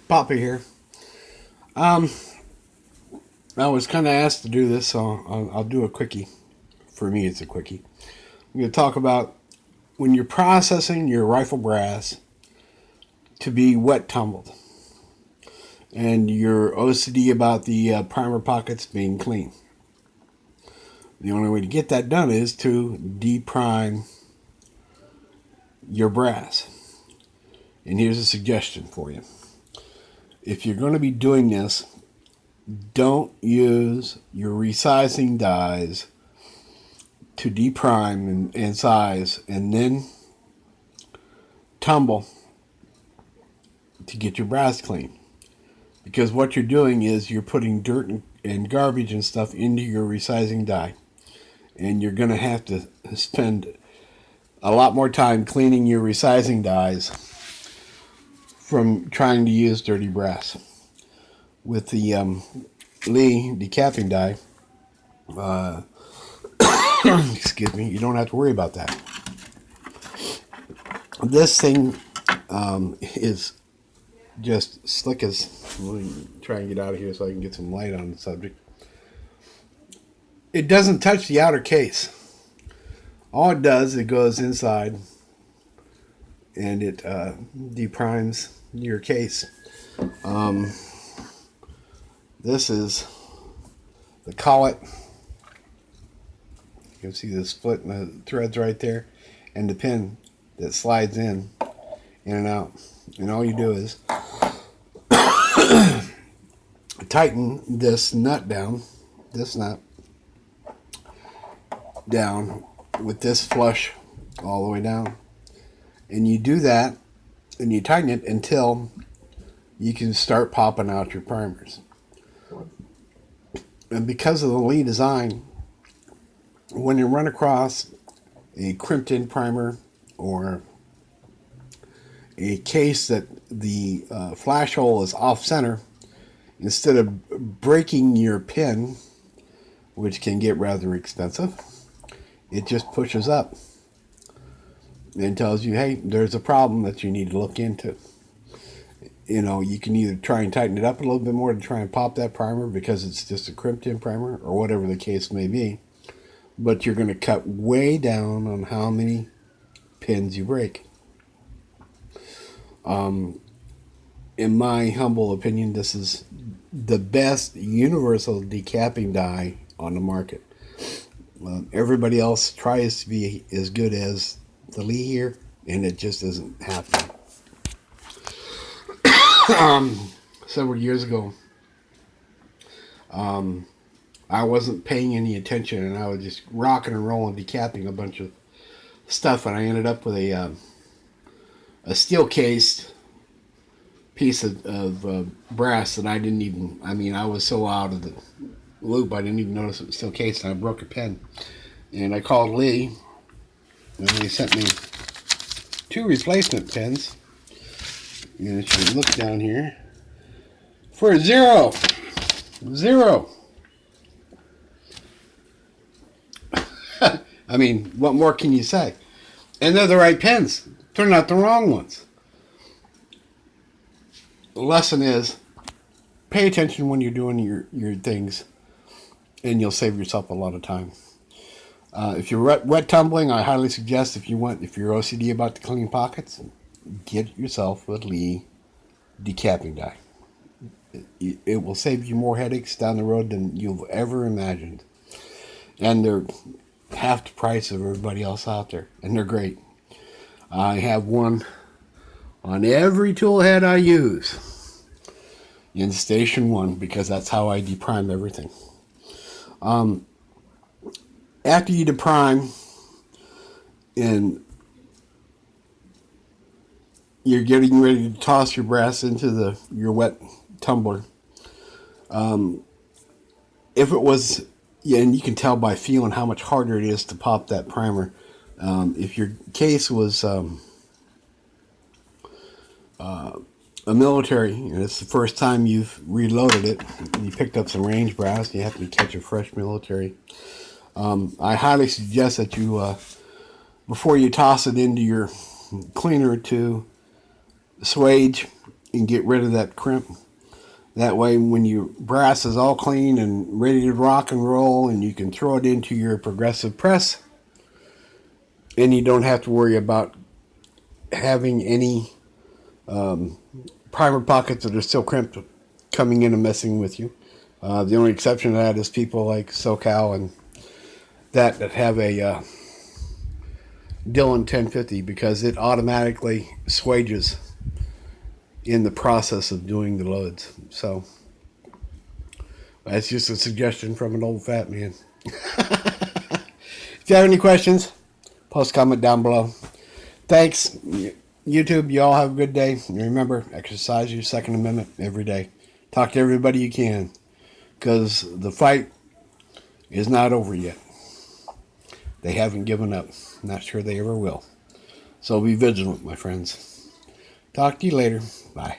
Papa here. Um, I was kind of asked to do this, so I'll do a quickie. For me, it's a quickie. I'm going to talk about when you're processing your rifle brass to be wet tumbled, and your OCD about the primer pockets being clean. The only way to get that done is to deprime your brass. And here's a suggestion for you. If you're going to be doing this, don't use your resizing dies to deprime and size and then tumble to get your brass clean. Because what you're doing is you're putting dirt and garbage and stuff into your resizing die. And you're going to have to spend a lot more time cleaning your resizing dies from trying to use dirty brass. With the Lee decapping die, excuse me, you don't have to worry about that. This thing is just slick as. Let me try and get out of here so I can get some light on the subject. It doesn't touch the outer case. All it does, it goes inside and it deprimes your case. This is the collet. You can see the split in the threads right there, and the pin that slides in and out. And all you do is tighten this nut down, with this flush all the way down. And you do that, and you tighten it until you can start popping out your primers. And because of the Lee design, when you run across a crimped in primer or a case that the flash hole is off center, instead of breaking your pin, which can get rather expensive, it just pushes up and tells you, hey, there's a problem that you need to look into. You know, you can either try and tighten it up a little bit more to try and pop that primer because it's just a crimped in primer or whatever the case may be. But you're going to cut way down on how many pins you break. In my humble opinion, this is the best universal decapping die on the market. Everybody else tries to be as good as the Lee here, and it just isn't happening. Several years ago, I wasn't paying any attention, and I was just rocking and rolling, decapping a bunch of stuff, and I ended up with a steel cased piece of brass that I didn't even. I mean, I was so out of the loop, I didn't even notice it was steel cased, and I broke a pen. And I called Lee, and they sent me 2 replacement pens. And if you look down here, for zero. I mean, what more can you say? And they're the right pens. Turned out the wrong ones. The lesson is, pay attention when you're doing your things, and you'll save yourself a lot of time. If you're wet tumbling, I highly suggest if you're OCD about the clean pockets, get yourself a Lee decapping die. It will save you more headaches down the road than you've ever imagined. And they're half the price of everybody else out there. And they're great. I have one on every tool head I use in Station 1 because that's how I deprime everything. After you deprime and you're getting ready to toss your brass into your wet tumbler. If it was, yeah, and you can tell by feeling how much harder it is to pop that primer. If your case was a military, and it's the first time you've reloaded it, you picked up some range brass, you have to catch a fresh military. I highly suggest that you, before you toss it into your cleaner, to assuage and get rid of that crimp. That way, when your brass is all clean and ready to rock and roll, and you can throw it into your progressive press, and you don't have to worry about having any primer pockets that are still crimped coming in and messing with you. The only exception to that is people like SoCal and that have a Dillon 1050, because it automatically swages in the process of doing the loads. So that's just a suggestion from an old fat man. If you have any questions, post comment down below. Thanks, YouTube. You all have a good day. And remember, exercise your Second Amendment every day. Talk to everybody you can, because the fight is not over yet. They haven't given up. Not sure they ever will. So be vigilant, my friends. Talk to you later. Bye.